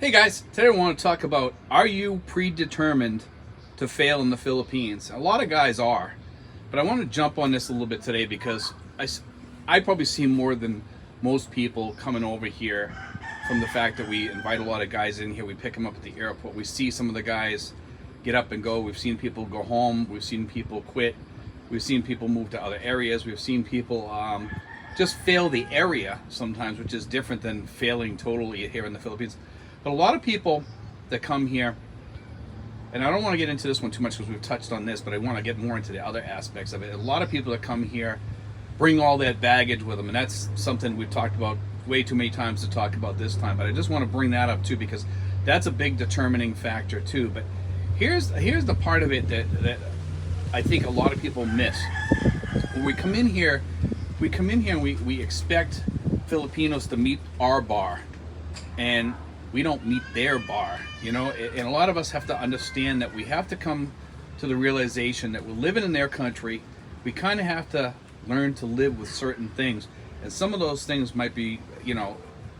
Hey guys, today I want to talk about, are you predetermined to fail in the Philippines? A lot of guys are, but I want to jump on this a little bit today because I probably see more than most people coming over here from the fact that we invite a lot of guys in here. We pick them up at the airport. We see some of the guys get up and go. We've seen people go home. We've seen people quit. We've seen people move to other areas. We've seen people just fail the area sometimes, which is different than failing totally here in the Philippines. But a lot of people that come here, and I don't want to get into this one too much because we've touched on this, but I want to get more into the other aspects of it. A lot of people that come here bring all that baggage with them, and that's something we've talked about way too many times to talk about this time. But I just want to bring that up too because that's a big determining factor too. But here's the part of it that I think a lot of people miss. When we come in here, and we expect Filipinos to meet our bar, and we don't meet their bar, you know. And a lot of us have to understand that we have to come to the realization that we're living in their country. We kind of have to learn to live with certain things, and some of those things might be, you know,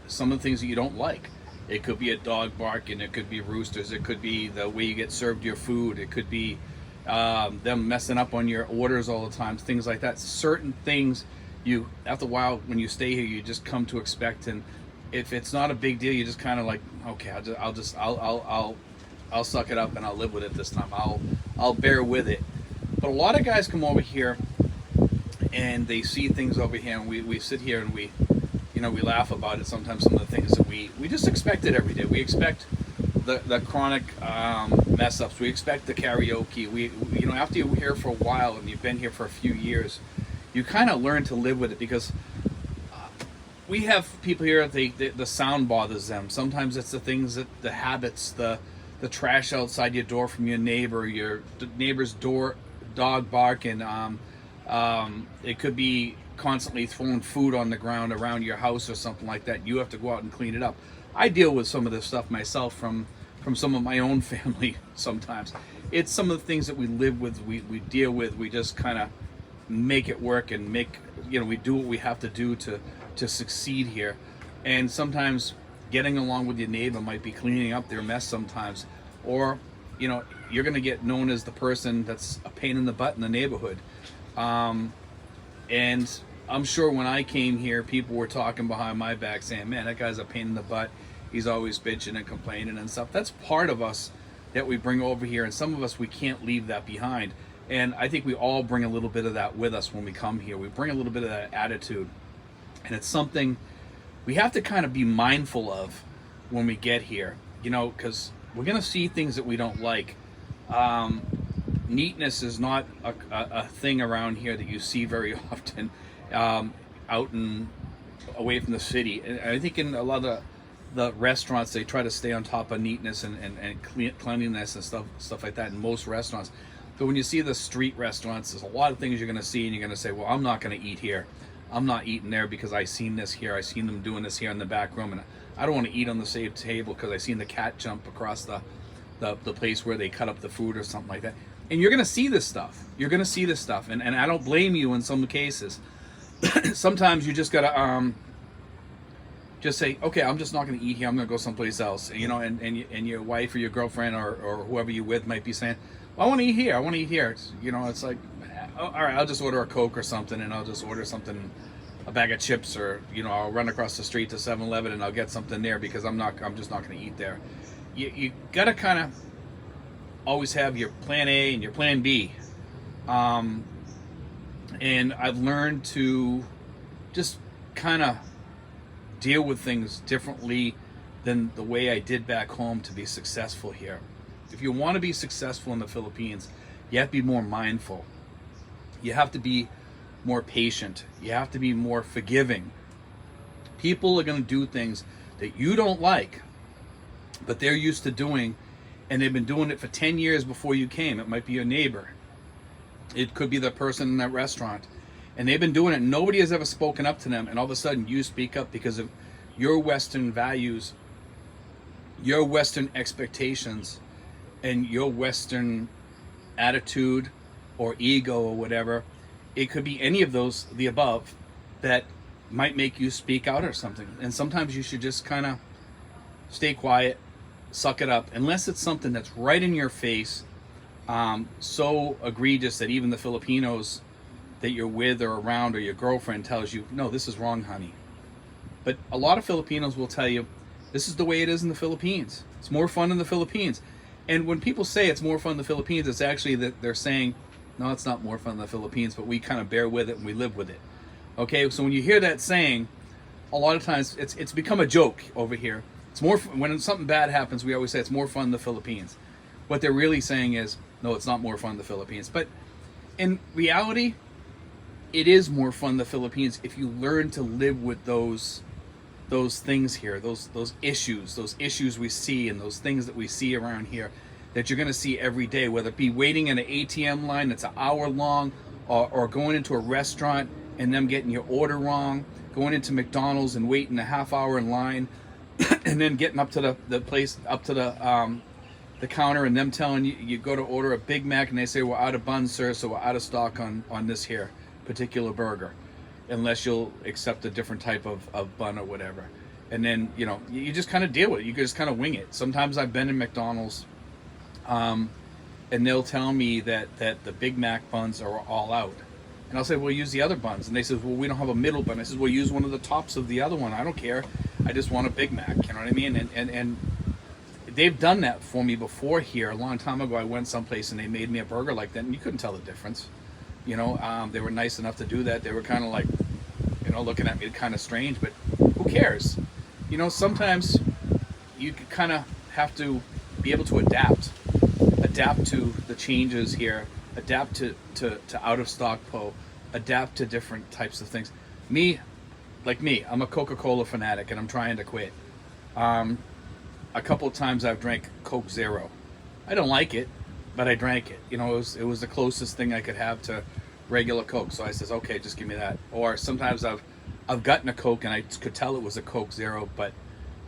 some of the things that you don't like. It could be a dog barking, it could be roosters, it could be the way you get served your food, it could be them messing up on your orders all the time, things like that. Certain things you, after a while, when you stay here, you just come to expect. And if it's not a big deal, you just kind of like, okay, I'll suck it up and I'll live with it this time. I'll bear with it. But a lot of guys come over here and they see things over here, and we sit here and we laugh about it sometimes. Some of the things that we just expect it every day. We expect the chronic mess ups. We expect the karaoke. We after you're here for a while and you've been here for a few years, you kind of learn to live with it because we have people here, the sound bothers them. Sometimes it's the things the habits, the trash outside your door from your neighbor's dog barking. It could be constantly throwing food on the ground around your house or something like that. You have to go out and clean it up. I deal with some of this stuff myself from some of my own family sometimes. It's some of the things that we live with, we deal with. We just kind of make it work and we do what we have to do to succeed here. And sometimes getting along with your neighbor might be cleaning up their mess sometimes, or you're going to get known as the person that's a pain in the butt in the neighborhood. And I'm sure when I came here, people were talking behind my back saying, man, that guy's a pain in the butt, he's always bitching and complaining and stuff. That's part of us that we bring over here, and some of us, we can't leave that behind. And I think we all bring a little bit of that with us when we come here. We bring a little bit of that attitude. And it's something we have to kind of be mindful of when we get here, because we're going to see things that we don't like. Neatness is not a thing around here that you see very often out and away from the city. And I think in a lot of the restaurants, they try to stay on top of neatness and cleanliness and stuff like that in most restaurants. But when you see the street restaurants, there's a lot of things you're going to see, and you're going to say, well, I'm not going to eat here. I'm not eating there because I seen this here. I seen them doing this here in the back room, and I don't want to eat on the same table because I seen the cat jump across the place where they cut up the food or something like that. And you're going to see this stuff. You're going to see this stuff, and I don't blame you in some cases. Sometimes you just got to just say, okay, I'm just not going to eat here. I'm going to go someplace else. And your wife or your girlfriend or whoever you're with might be saying, well, I want to eat here. I want to eat here. It's like, all right, I'll just order a Coke or something, and I'll just order something, a bag of chips, or I'll run across the street to 7-Eleven and I'll get something there because I'm just not going to eat there. You got to kind of always have your plan A and your plan B. And I've learned to just kind of deal with things differently than the way I did back home to be successful here. If you want to be successful in the Philippines, you have to be more mindful. You have to be more patient. You have to be more forgiving. People are going to do things that you don't like, but they're used to doing, and they've been doing it for 10 years before you came. It might be your neighbor. It could be the person in that restaurant. And they've been doing it. Nobody has ever spoken up to them, and all of a sudden you speak up because of your Western values, your Western expectations, and your Western attitude or ego or whatever. It could be any of those, the above, that might make you speak out or something. And sometimes you should just kind of stay quiet, suck it up. Unless it's something that's right in your face, so egregious that even the Filipinos that you're with or around, or your girlfriend tells you, no, this is wrong, honey. But a lot of Filipinos will tell you, this is the way it is in the Philippines. It's more fun in the Philippines. And when people say it's more fun in the Philippines, it's actually that they're saying, no, it's not more fun in the Philippines, but we kind of bear with it and we live with it. Okay, so when you hear that saying, a lot of times it's become a joke over here. It's more when something bad happens, we always say it's more fun in the Philippines. What they're really saying is, no, it's not more fun in the Philippines. But in reality, it is more fun in the Philippines if you learn to live with those things here, those issues we see, and those things that we see around here that you're going to see every day, whether it be waiting in an ATM line that's an hour long, or going into a restaurant and them getting your order wrong, going into McDonald's and waiting a half hour in line, and then getting up to the place, up to the counter, and them telling you, you go to order a Big Mac and they say, we're out of buns, sir, so we're out of stock on this here particular burger, unless you'll accept a different type of bun or whatever. And then, you just kind of deal with it. You just kind of wing it. Sometimes I've been in McDonald's, and they'll tell me that the Big Mac buns are all out. And I'll say, well, use the other buns. And they say, well, we don't have a middle bun. I says, well, use one of the tops of the other one. I don't care. I just want a Big Mac. You know what I mean? And they've done that for me before here. A long time ago, I went someplace and they made me a burger like that, and you couldn't tell the difference. They were nice enough to do that. They were kind of like, looking at me kind of strange, but who cares? Sometimes you kind of have to be able to adapt to the changes here, adapt to out of stock adapt to different types of things. I'm a Coca-Cola fanatic, and I'm trying to quit. A couple of times I've drank Coke Zero. I don't like it, but I drank it. It was the closest thing I could have to regular Coke. So I says, okay, just give me that. Or sometimes I've gotten a Coke and I could tell it was a Coke Zero, but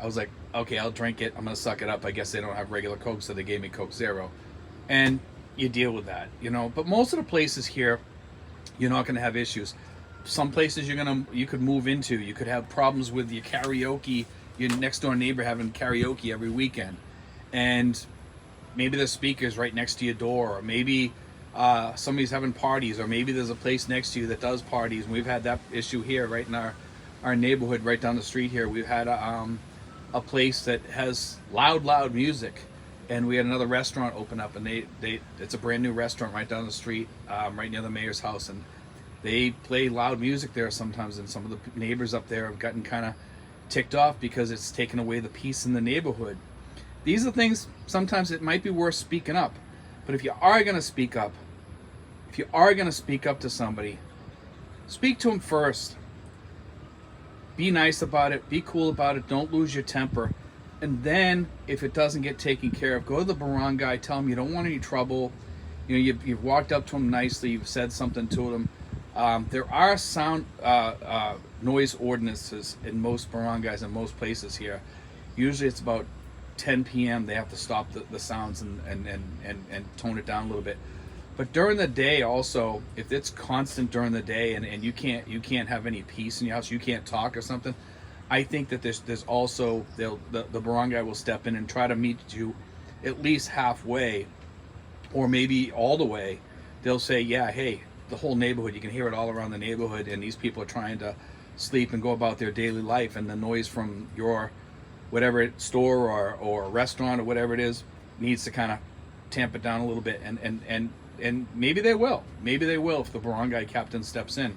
I was like, okay, I'll drink it. I'm gonna suck it up. I guess they don't have regular Coke, so they gave me Coke Zero, and you deal with that, But most of the places here, you're not gonna have issues. Some places you could move into. You could have problems with your karaoke. Your next door neighbor having karaoke every weekend, and maybe the speaker's right next to your door, or maybe somebody's having parties, or maybe there's a place next to you that does parties. And we've had that issue here right in our neighborhood right down the street here. We've had a place that has loud music, and we had another restaurant open up, and it's a brand new restaurant right down the street, right near the mayor's house, and they play loud music there sometimes, and some of the neighbors up there have gotten kind of ticked off because it's taken away the peace in the neighborhood. These are things sometimes it might be worth speaking up. But if you are going to speak up, to somebody, speak to them first. Be nice about it. Be cool about it. Don't lose your temper. And then, if it doesn't get taken care of, go to the barangay. Tell them you don't want any trouble. You've walked up to them nicely. You've said something to them. There are sound noise ordinances in most barangays and most places here. Usually, it's about 10 p.m. they have to stop the sounds and tone it down a little bit. But during the day also, if it's constant during the day and you can't have any peace in your house, you can't talk or something, I think that there's also the barangay will step in and try to meet you at least halfway, or maybe all the way. They'll say, yeah, hey, the whole neighborhood, you can hear it all around the neighborhood, and these people are trying to sleep and go about their daily life, and the noise from your whatever store or restaurant or whatever it is needs to kind of tamp it down a little bit, and maybe they will if the barangay captain steps in.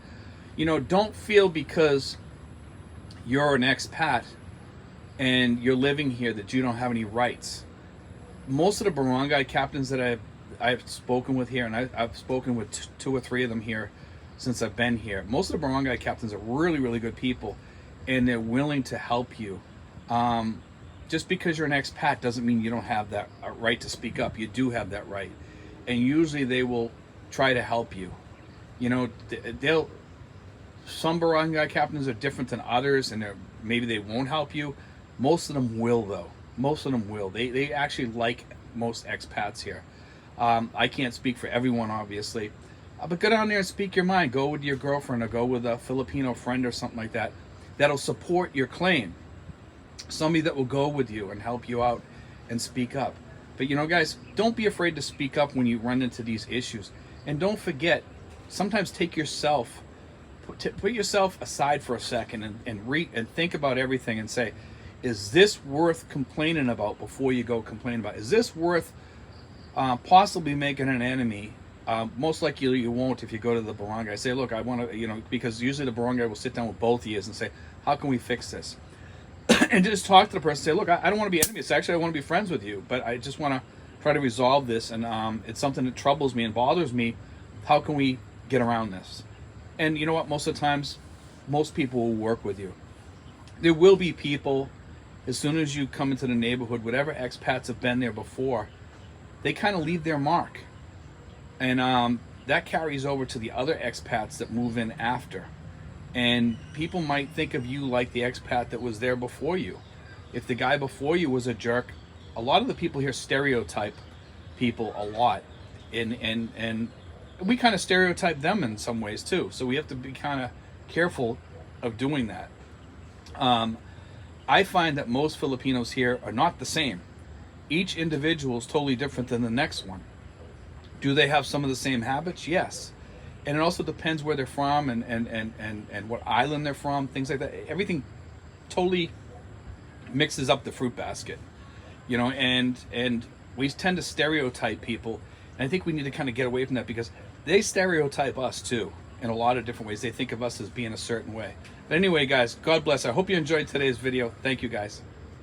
Don't feel because you're an expat and you're living here that you don't have any rights. Most of the barangay captains that I've spoken with here, and I've spoken with two or three of them here since I've been here, most of the barangay captains are really, really good people, and they're willing to help you. Just because you're an expat doesn't mean you don't have that right to speak up. You do have that right, and usually they will try to help you. Some barangay captains are different than others, and maybe they won't help you. Most of them will, though. Most of them will. They actually like most expats here. I can't speak for everyone, obviously, but go down there and speak your mind. Go with your girlfriend, or go with a Filipino friend or something like that. That'll support your claim. Somebody that will go with you and help you out and speak up. But you know, guys, don't be afraid to speak up when you run into these issues. And don't forget, sometimes take yourself, put yourself aside for a second and think about everything and say, is this worth complaining about before you go complain about it? Is this worth possibly making an enemy? Most likely you won't if you go to the barangay. Say, look, I want to, you know, because usually the barangay will sit down with both ears and say, how can we fix this? And just talk to the person. Say, look, I don't want to be enemies. Actually, I want to be friends with you, but I just want to try to resolve this, and it's something that troubles me and bothers me. How can we get around this? And you know what? Most of the times, most people will work with you. There will be people, as soon as you come into the neighborhood, whatever expats have been there before, they kind of leave their mark. And that carries over to the other expats that move in after. And people might think of you like the expat that was there before you. If the guy before you was a jerk, a lot of the people here stereotype people a lot. And we kind of stereotype them in some ways too. So we have to be kind of careful of doing that. I find that most Filipinos here are not the same. Each individual is totally different than the next one. Do they have some of the same habits? Yes. And it also depends where they're from and what island they're from, things like that. Everything totally mixes up the fruit basket, you know, and we tend to stereotype people. And I think we need to kind of get away from that, because they stereotype us too in a lot of different ways. They think of us as being a certain way. But anyway, guys, God bless. I hope you enjoyed today's video. Thank you, guys.